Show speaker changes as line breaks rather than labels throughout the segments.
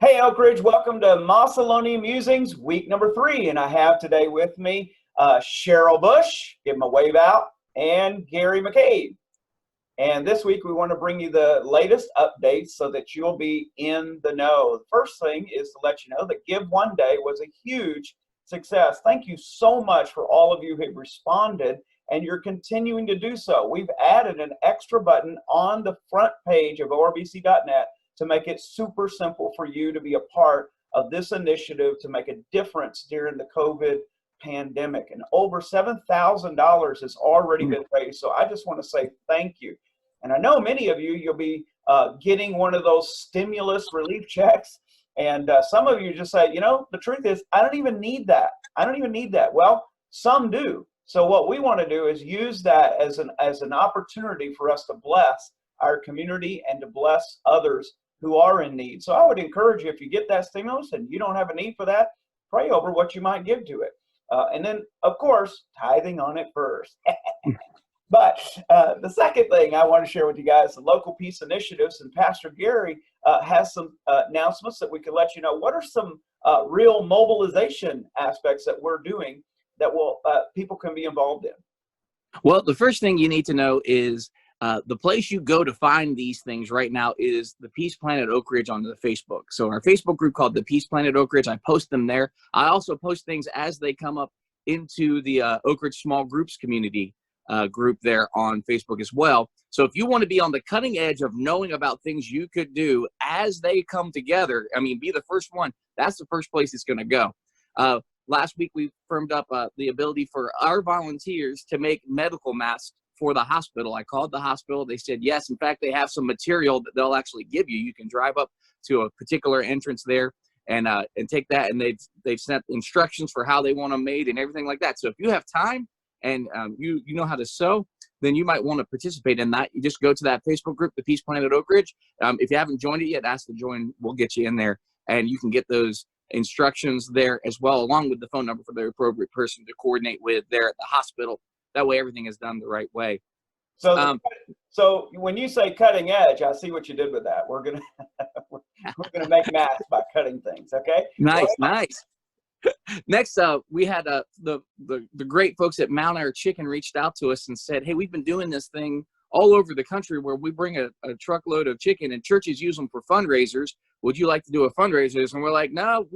Hey, Oak Ridge, welcome to Mossolonian Musings, week number 3. And I have today with me Cheryl Bush, give him a wave out, and Gary McCabe. And this week we want to bring you the latest updates so that you'll be in the know. The first thing is to let you know that Give One Day was a huge success. Thank you so much for all of you who have responded, and you're continuing to do so. We've added an extra button on the front page of orbc.net to make it super simple for you to be a part of this initiative to make a difference during the COVID pandemic. And over $7,000 has already been raised. So I just want to say thank you. And I know many of you, you'll be getting one of those stimulus relief checks. And some of you just say, you know, the truth is, I don't even need that. I don't even need that. Well, some do. So what we want to do is use that as an opportunity for us to bless our community and to bless others who are in need. So I would encourage you, if you get that stimulus and you don't have a need for that, pray over what you might give to it. And then, of course, tithing on it first. But the second thing I want to share with you guys, the local peace initiatives, and Pastor Gary has some announcements that we can let you know. What are some real mobilization aspects that we're doing that will people can be involved in?
Well, the first thing you need to know is the place you go to find these things right now is the Peace Planet Oak Ridge on the Facebook. So our Facebook group called the Peace Planet Oak Ridge, I post them there. I also post things as they come up into the Oak Ridge Small Groups community group there on Facebook as well. So if you want to be on the cutting edge of knowing about things you could do as they come together, I mean, be the first one, that's the first place it's going to go. Last week, we firmed up the ability for our volunteers to make medical masks for the hospital. I called the hospital. They said yes. In fact, they have some material that they'll actually give you. You can drive up to a particular entrance there and take that, and they've sent instructions for how they want them made and everything like that. So if you have time and you know how to sew, then you might want to participate in that. You just go to that Facebook group, the Peace Planet Oak Ridge. If you haven't joined it yet, ask to join. We'll get you in there, and you can get those instructions there as well, along with the phone number for the appropriate person to coordinate with there at the hospital. That way everything is done the right way.
So, so when you say cutting edge, I see what you did with that. We're gonna we're gonna make masks by cutting things. Okay.
Nice, nice. Next, we had the great folks at Mount Air Chicken reached out to us and said, "Hey, we've been doing this thing all over the country where we bring a truckload of chicken and churches use them for fundraisers. Would you like to do a fundraiser?" And we're like, "No,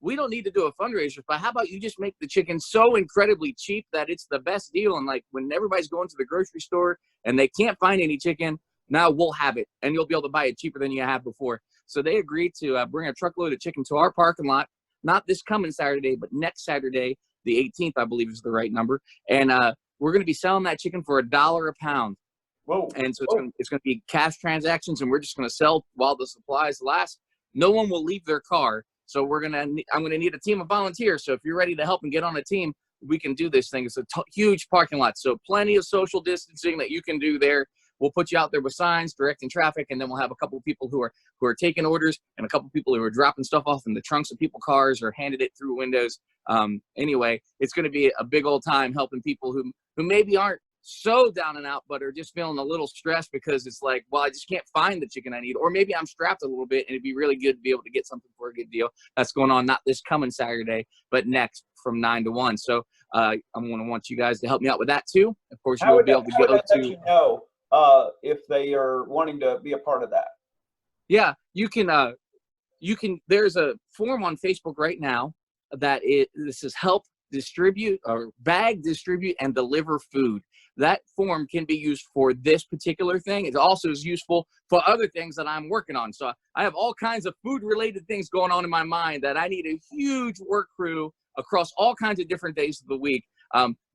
we don't need to do a fundraiser, but how about you just make the chicken so incredibly cheap that it's the best deal? And like when everybody's going to the grocery store and they can't find any chicken, now we'll have it and you'll be able to buy it cheaper than you have before." So they agreed to bring a truckload of chicken to our parking lot, not this coming Saturday, but next Saturday, the 18th, I believe is the right number. And we're going to be selling that chicken for $1 a pound.
Whoa.
And so it's going to be cash transactions, and we're just going to sell while the supplies last. No one will leave their car. So I'm going to need a team of volunteers. So if you're ready to help and get on a team, we can do this thing. It's a huge parking lot. So plenty of social distancing that you can do there. We'll put you out there with signs, directing traffic, and then we'll have a couple of people who are taking orders and a couple of people who are dropping stuff off in the trunks of people's cars or handed it through windows. Anyway, it's going to be a big old time helping people who maybe aren't so down and out, but are just feeling a little stressed because it's like, well, I just can't find the chicken I need, or maybe I'm strapped a little bit and it'd be really good to be able to get something for a good deal. That's going on not this coming Saturday, but next from 9 to 1. So I'm going to want you guys to help me out with that too. Of course, you'll be able to go to.
You know, if they are wanting to be a part of that.
Yeah, you can. There's a form on Facebook right now that this is help distribute or bag, distribute, and deliver food. That form can be used for this particular thing. It also is useful for other things that I'm working on. So I have all kinds of food-related things going on in my mind that I need a huge work crew across all kinds of different days of the week.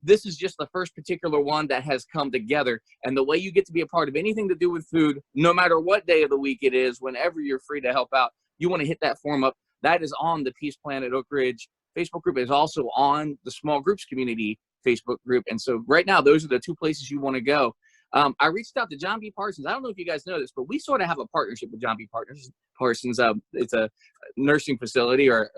This is just the first particular one that has come together. And the way you get to be a part of anything to do with food, no matter what day of the week it is, whenever you're free to help out, you want to hit that form up. That is on the Peace Planet Oak Ridge Facebook group. Is also on the Small Groups Community Facebook group. And so right now, those are the two places you want to go. I reached out to John B. Parsons. I don't know if you guys know this, but we sort of have a partnership with John B. Parsons. It's a nursing facility or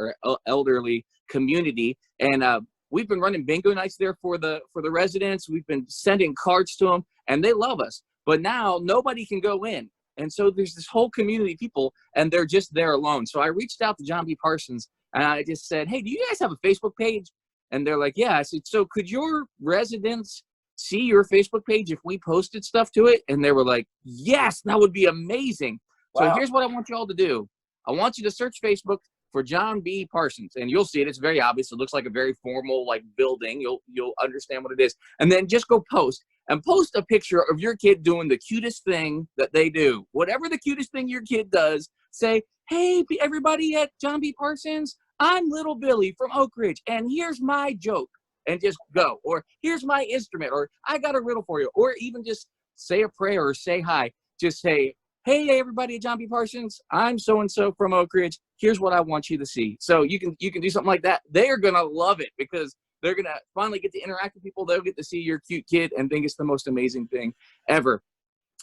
elderly community. And we've been running bingo nights there for the residents. We've been sending cards to them, and they love us. But now nobody can go in. And so there's this whole community of people, and they're just there alone. So I reached out to John B. Parsons, and I just said, hey, do you guys have a Facebook page? And they're like, yeah. I said, so could your residents see your Facebook page if we posted stuff to it? And they were like, yes, that would be amazing. So
Wow.
here's what I want you all to do. I want you to search Facebook for John B. Parsons, and you'll see it. It's very obvious. It looks like a very formal like building. You'll understand what it is. And then just go post a picture of your kid doing the cutest thing that they do. Whatever the cutest thing your kid does, say, hey, everybody at John B. Parsons, I'm little Billy from Oak Ridge, and here's my joke. And just go. Or here's my instrument, or I got a riddle for you. Or even just say a prayer or say hi. Just say, hey, everybody at John B. Parsons, I'm so-and-so from Oak Ridge. Here's what I want you to see. So you can do something like that. They are going to love it because they're going to finally get to interact with people. They'll get to see your cute kid and think it's the most amazing thing ever.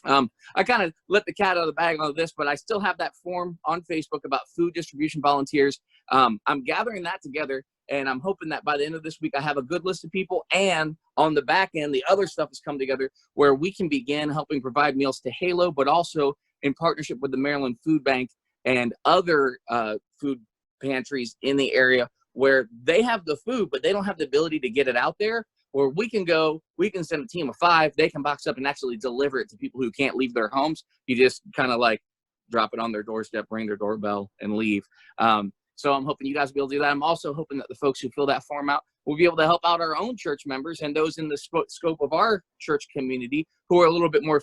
I kind of let the cat out of the bag on this, but I still have that form on Facebook about food distribution volunteers. I'm gathering that together, and I'm hoping that by the end of this week, I have a good list of people. And on the back end, the other stuff has come together where we can begin helping provide meals to Halo, but also in partnership with the Maryland Food Bank and other food pantries in the area where they have the food, but they don't have the ability to get it out there. Or we can send a team of 5, they can box up and actually deliver it to people who can't leave their homes. You just kind of like drop it on their doorstep, ring their doorbell, and leave. So I'm hoping you guys will be able to do that. I'm also hoping that the folks who fill that form out will be able to help out our own church members and those in the scope of our church community who are a little bit more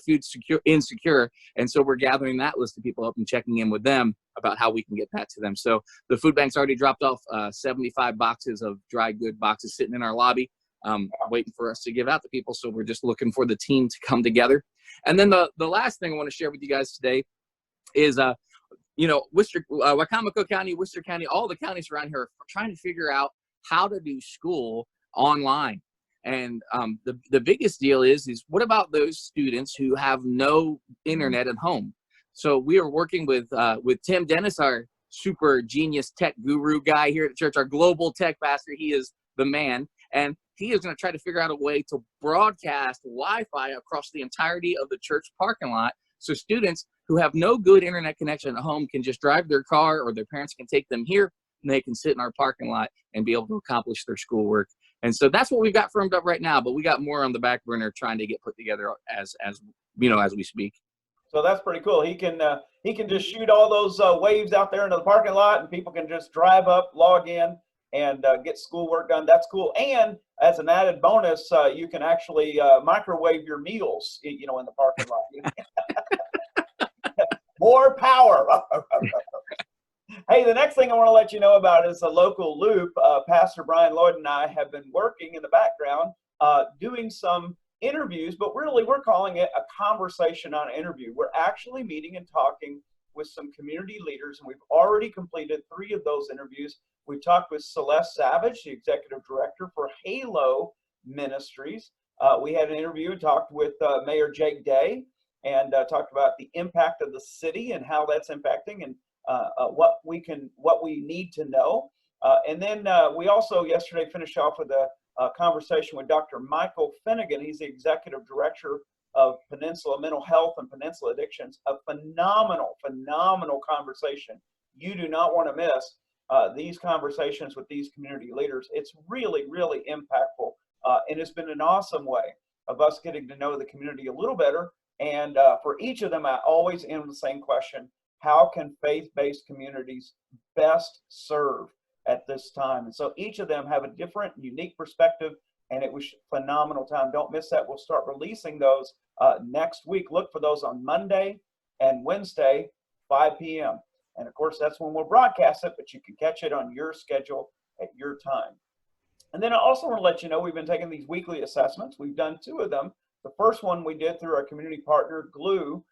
insecure. And so we're gathering that list of people up and checking in with them about how we can get that to them. So the food bank's already dropped off 75 boxes of dry good boxes sitting in our lobby, waiting for us to give out to people. So we're just looking for the team to come together. And then the last thing I want to share with you guys today is, Wicomico County, Worcester County, all the counties around here are trying to figure out how to do school online. And the biggest deal is what about those students who have no internet at home? So we are working with Tim Dennis, our super genius tech guru guy here at the church, our global tech pastor. He is the man. And he is going to try to figure out a way to broadcast Wi-Fi across the entirety of the church parking lot. So students who have no good internet connection at home can just drive their car, or their parents can take them here and they can sit in our parking lot and be able to accomplish their schoolwork. And so that's what we've got firmed up right now, but we got more on the back burner trying to get put together as we speak.
So that's pretty cool. He can just shoot all those waves out there into the parking lot, and people can just drive up, log in, and get schoolwork done. That's cool. And as an added bonus, you can actually microwave your meals, in the parking lot. More power. Hey, the next thing I want to let you know about is a local loop. Pastor Brian Lloyd and I have been working in the background doing some interviews, but really we're calling it a conversation on interview. We're actually meeting and talking with some community leaders, and we've already completed 3 of those interviews. We've talked with Celeste Savage, the executive director for Halo Ministries. We had an interview and talked with Mayor Jake Day, and talked about the impact of the city and how that's impacting, and what we need to know. And then we also yesterday finished off with a conversation with Dr. Michael Finnegan. He's the executive director of Peninsula Mental Health and Peninsula Addictions. A phenomenal conversation. You do not want to miss these conversations with these community leaders. It's really, really impactful. And it's been an awesome way of us getting to know the community a little better. And for each of them, I always end with the same question: how can faith-based communities best serve at this time? And so each of them have a different, unique perspective, and it was a phenomenal time. Don't miss that. We'll start releasing those next week. Look for those on Monday and Wednesday, 5 p.m. And of course, that's when we'll broadcast it, but you can catch it on your schedule at your time. And then I also want to let you know we've been taking these weekly assessments. We've done 2 of them. The first one we did through our community partner, Glue,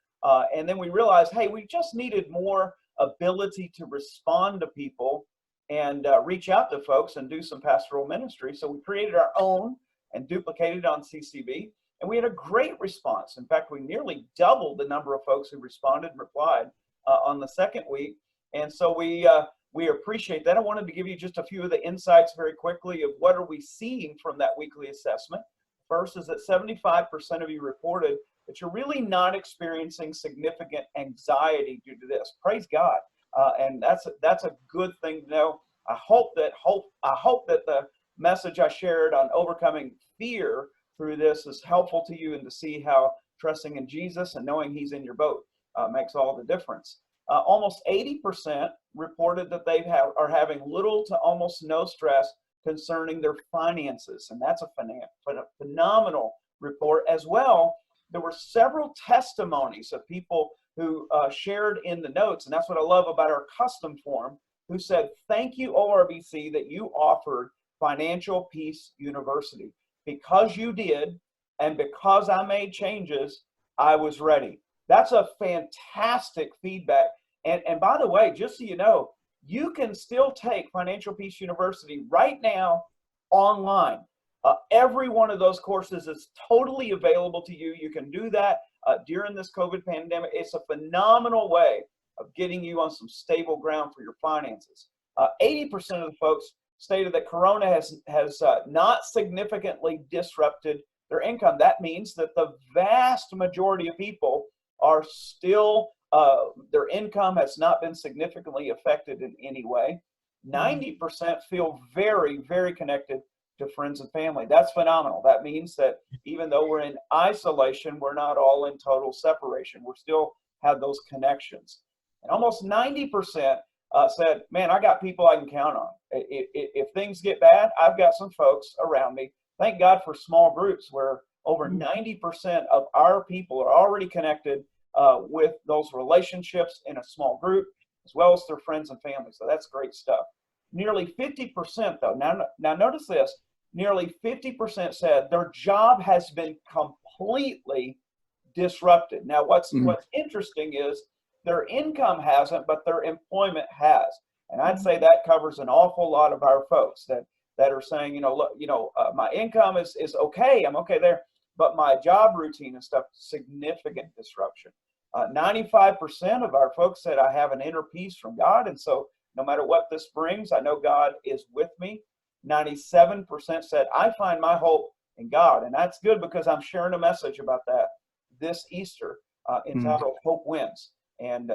and then we realized, hey, we just needed more ability to respond to people and reach out to folks and do some pastoral ministry. So we created our own and duplicated on CCB, and we had a great response. In fact, we nearly doubled the number of folks who responded and replied on the second week. And so we appreciate that. I wanted to give you just a few of the insights very quickly of what are we seeing from that weekly assessment. First is that 75% of you reported that you're really not experiencing significant anxiety due to this. Praise God. And that's a good thing to know. I hope that the message I shared on overcoming fear through this is helpful to you, and to see how trusting in Jesus and knowing He's in your boat makes all the difference. Almost 80% reported that are having little to almost no stress concerning their finances, and that's a phenomenal report as well. There were several testimonies of people who shared in the notes, and that's what I love about our custom form, who said, "Thank you, ORBC, that you offered Financial Peace University. Because you did, and because I made changes, I was ready." That's a fantastic feedback. And by the way, just so you know, you can still take Financial Peace University right now online. Every one of those courses is totally available to you. You can do that during this COVID pandemic. It's a phenomenal way of getting you on some stable ground for your finances. 80% of the folks stated that Corona has not significantly disrupted their income. That means that the vast majority of people are still, their income has not been significantly affected in any way. 90% feel very, very connected to friends and family. That's phenomenal. That means that even though we're in isolation, we're not all in total separation. We still have those connections. And almost 90% said, "Man, I got people I can count on. If things get bad, I've got some folks around me." Thank God for small groups where over 90% of our people are already connected with those relationships in a small group, as well as their friends and family. So that's great stuff. Nearly 50%, though, now notice this, nearly 50% said their job has been completely disrupted. Now, what's interesting is their income hasn't, but their employment has. And I'd say that covers an awful lot of our folks that are saying, look, my income is okay. I'm okay there, but my job routine and stuff, significant disruption. 95% of our folks said, "I have an inner peace from God, and so no matter what this brings, I know God is with me." 97% said, "I find my hope in God." And that's good, because I'm sharing a message about that this Easter entitled Hope Wins, and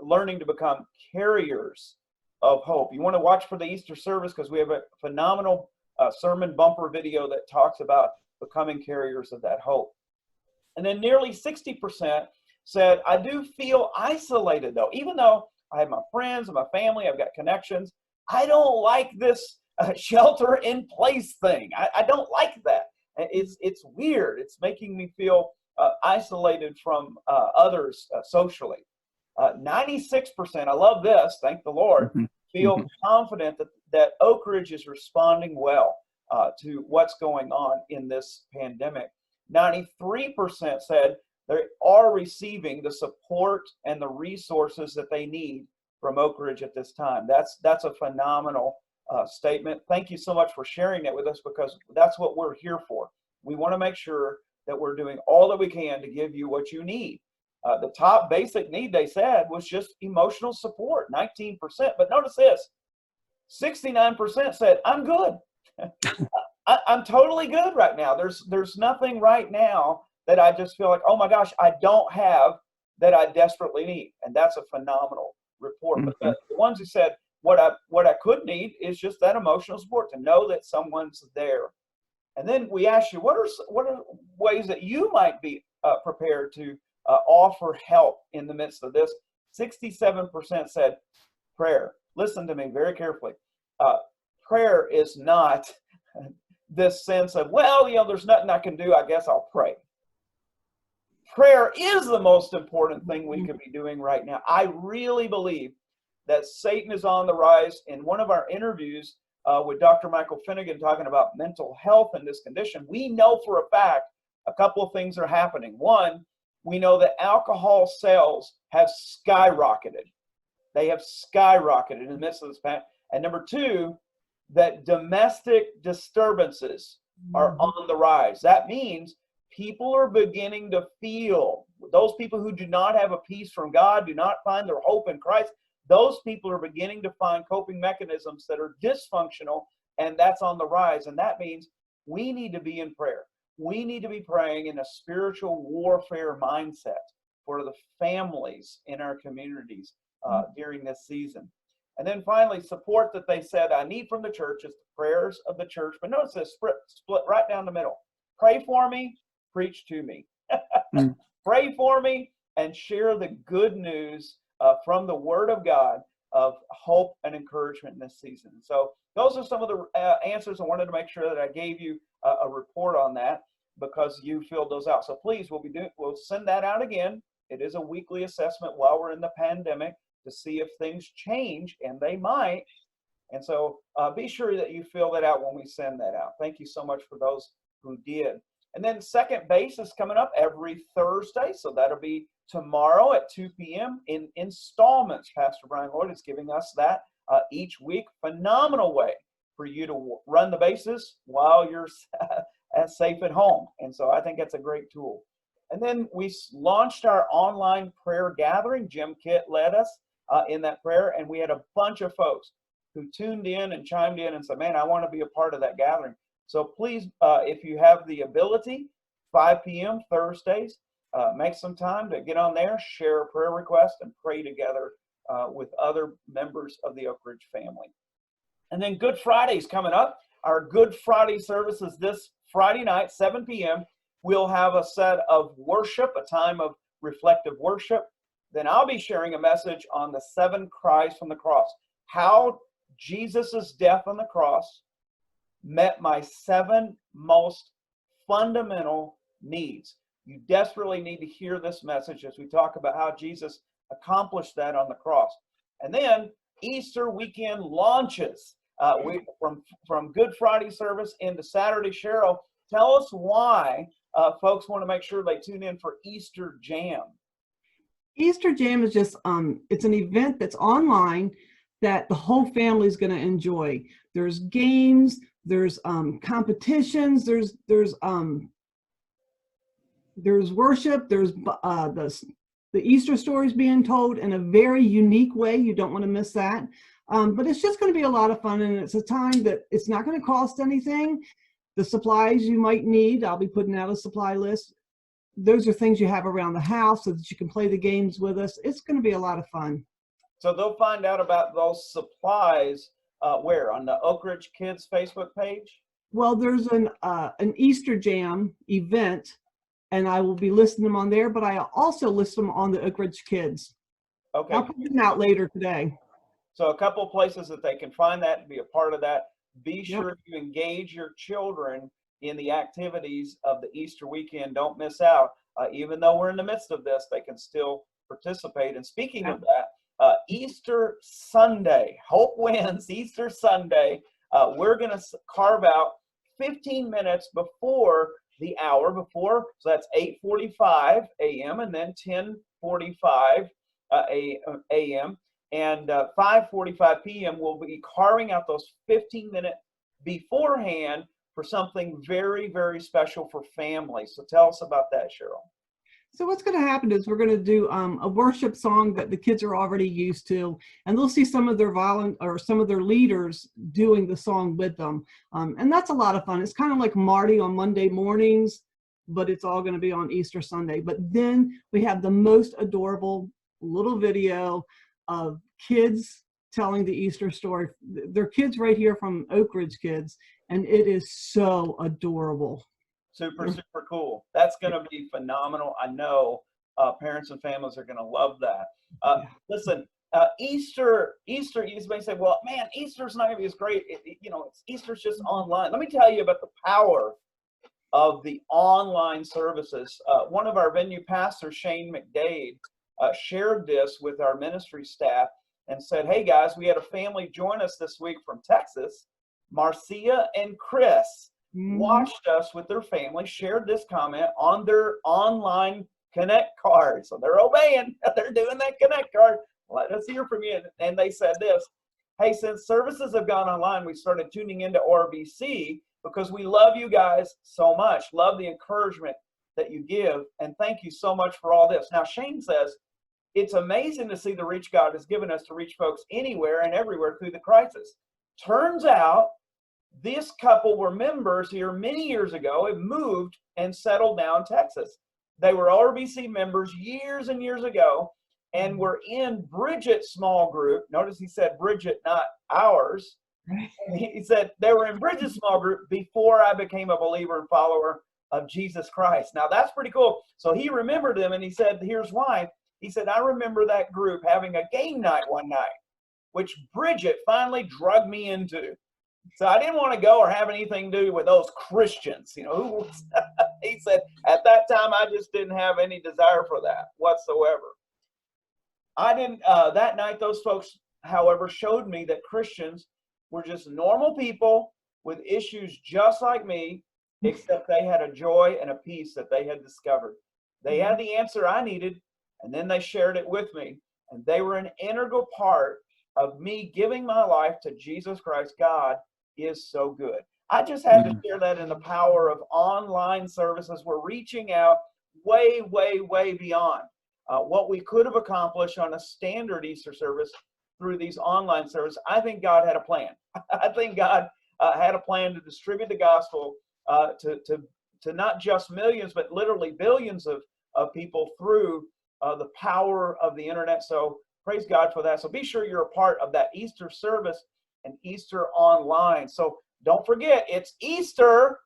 learning to become carriers of hope. You want to watch for the Easter service, because we have a phenomenal sermon bumper video that talks about becoming carriers of that hope. And then nearly 60% said, "I do feel isolated, though. Even though I have my friends and my family, I've got connections, I don't like this shelter in place thing. I don't like that. It's weird. It's making me feel isolated from others socially." 96%, I love this, thank the Lord, feel confident that Oak Ridge is responding well to what's going on in this pandemic. 93% said they are receiving the support and the resources that they need from Oak Ridge at this time. That's a phenomenal statement. Thank you so much for sharing that with us, because that's what we're here for. We want to make sure that we're doing all that we can to give you what you need. The top basic need, they said, was just emotional support, 19%. But notice this, 69% said, "I'm good. I'm totally good right now. There's nothing right now that I just feel like, oh my gosh, I don't have that I desperately need." And that's a phenomenal report. But the ones who said, what I could need is just that emotional support, to know that someone's there. And then we asked you, what are ways that you might be prepared to offer help in the midst of this? 67% said prayer. Listen to me very carefully. Prayer is not this sense of, well, there's nothing I can do, I guess I'll pray. Prayer is the most important thing we could be doing right now. I really believe that Satan is on the rise. In one of our interviews with Dr. Michael Finnegan talking about mental health and this condition, we know for a fact a couple of things are happening. One, we know that alcohol sales have skyrocketed. They have skyrocketed in the midst of this pandemic. And number two, that domestic disturbances are on the rise. That means people are beginning to feel, those people who do not have a peace from God, do not find their hope in Christ, those people are beginning to find coping mechanisms that are dysfunctional, and that's on the rise. And that means we need to be in prayer. we need to be praying in a spiritual warfare mindset for the families in our communities during this season. And then finally, support that they said I need from the church is the prayers of the church. But notice this split right down the middle. Pray for me, preach to me. Pray for me and share the good news from the Word of God of hope and encouragement in this season. So those are some of the answers. I wanted to make sure that I gave you a report on that because you filled those out. So please, we'll send that out again. It is a weekly assessment while we're in the pandemic to see if things change, and they might. And so be sure that you fill that out when we send that out. Thank you so much for those who did. And then second base is coming up every Thursday. So that'll be tomorrow at 2 p.m. in installments. Pastor Brian Lloyd is giving us that each week. Phenomenal way for you to run the bases while you're safe at home. And so I think that's a great tool. And then we launched our online prayer gathering. Jim Kitt led us in that prayer. And we had a bunch of folks who tuned in and chimed in and said, man, I want to be a part of that gathering. So please, if you have the ability, 5 p.m. Thursdays, make some time to get on there, share a prayer request, and pray together with other members of the Oak Ridge family. And then Good Friday's coming up. Our Good Friday services this Friday night, 7 p.m. We'll have a set of worship, a time of reflective worship. Then I'll be sharing a message on the 7 cries from the cross, how Jesus' death on the cross met my 7 most fundamental needs. You desperately need to hear this message as we talk about how Jesus accomplished that on the cross. And then Easter weekend launches from Good Friday service into Saturday. Cheryl, tell us why folks want to make sure they tune in for Easter Jam.
Easter Jam is just, it's an event that's online that the whole family is going to enjoy. There's games, there's competitions, there's worship, there's the Easter stories being told in a very unique way. You don't want to miss that. But it's just going to be a lot of fun, and it's a time that it's not going to cost anything. The supplies you might need, I'll be putting out a supply list. Those are things you have around the house so that you can play the games with us. It's going to be a lot of fun.
So they'll find out about those supplies where? On the Oak Ridge Kids Facebook page?
Well, there's an Easter Jam event, and I will be listing them on there, but I also list them on the Oak Ridge Kids.
Okay.
I'll put them out later today.
So a couple of places that they can find that and be a part of that. Be sure you engage your children in the activities of the Easter weekend. Don't miss out. Even though we're in the midst of this, they can still participate. And speaking of that, Easter Sunday, Hope Wins, Easter Sunday, we're going to carve out 15 minutes before the hour before. So that's 8:45 a.m. and then 10:45 a.m. And 5:45 p.m. we'll be carving out those 15 minutes beforehand for something very, very special for families. So tell us about that, Cheryl.
So what's going to happen is we're going to do a worship song that the kids are already used to, and they'll see some of their some of their leaders doing the song with them, and that's a lot of fun. It's kind of like Marty on Monday mornings, but it's all going to be on Easter Sunday. But then we have the most adorable little video of kids telling the Easter story. They're kids right here from Oak Ridge Kids, and it is so adorable.
Super, super cool. That's going to be phenomenal. I know parents and families are going to love that. Listen, Easter, you may say, well, man, Easter's not going to be as great. Easter's just online. Let me tell you about the power of the online services. One of our venue pastors, Shane McDade, shared this with our ministry staff and said, hey guys, we had a family join us this week from Texas. Marcia and Chris watched us with their family, shared this comment on their online Connect card. So they're obeying, they're doing that Connect card. Let us hear from you. And they said this, hey, since services have gone online, we started tuning into RBC because we love you guys so much. Love the encouragement that you give. And thank you so much for all this. Now, Shane says, it's amazing to see the reach God has given us to reach folks anywhere and everywhere through the crisis. Turns out This couple were members here many years ago and moved and settled down in Texas. They were RBC members years and years ago and were in Bridget's small group. Notice he said Bridget, not ours. He said they were in Bridget's small group before I became a believer and follower of Jesus Christ. Now that's pretty cool. So he remembered them and he said, here's why. He said, I remember that group having a game night one night, which Bridget finally drugged me into. So I didn't want to go or have anything to do with those Christians. You know, he said, at that time, I just didn't have any desire for that whatsoever. I didn't, that night, those folks, however, showed me that Christians were just normal people with issues just like me, except they had a joy and a peace that they had discovered. They had the answer I needed, and then they shared it with me. And they were an integral part of me giving my life to Jesus Christ. God is so good. I just had to share that in the power of online services. We're reaching out way, way, way beyond what we could have accomplished on a standard Easter service through these online services. I think God had a plan. I think God had a plan to distribute the gospel to not just millions, but literally billions of people through the power of the internet. So praise God for that. So be sure you're a part of that Easter service and Easter online. So don't forget, it's Easter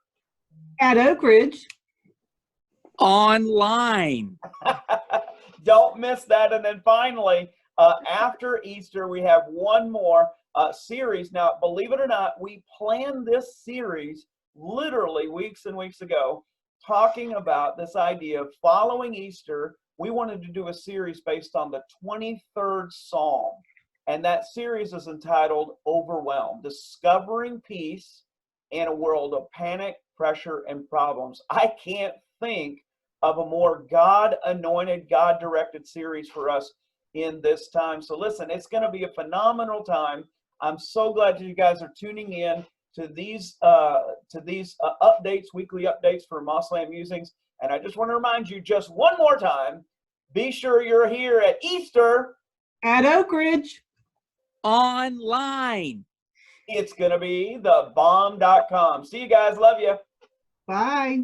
at Oak Ridge
online.
Don't miss that. And then finally, after Easter, we have one more series. Now, believe it or not, we planned this series literally weeks and weeks ago, talking about this idea of following Easter. We wanted to do a series based on the 23rd Psalm. And that series is entitled Overwhelmed, Discovering Peace in a World of Panic, Pressure, and Problems. I can't think of a more God-anointed, God-directed series for us in this time. So listen, it's going to be a phenomenal time. I'm so glad that you guys are tuning in to these updates, weekly updates for Mossolonian Musings. And I just want to remind you just one more time, be sure you're here at Easter
at Oak Ridge
online.
It's going to be thebomb.com. See you guys. Love you.
Bye.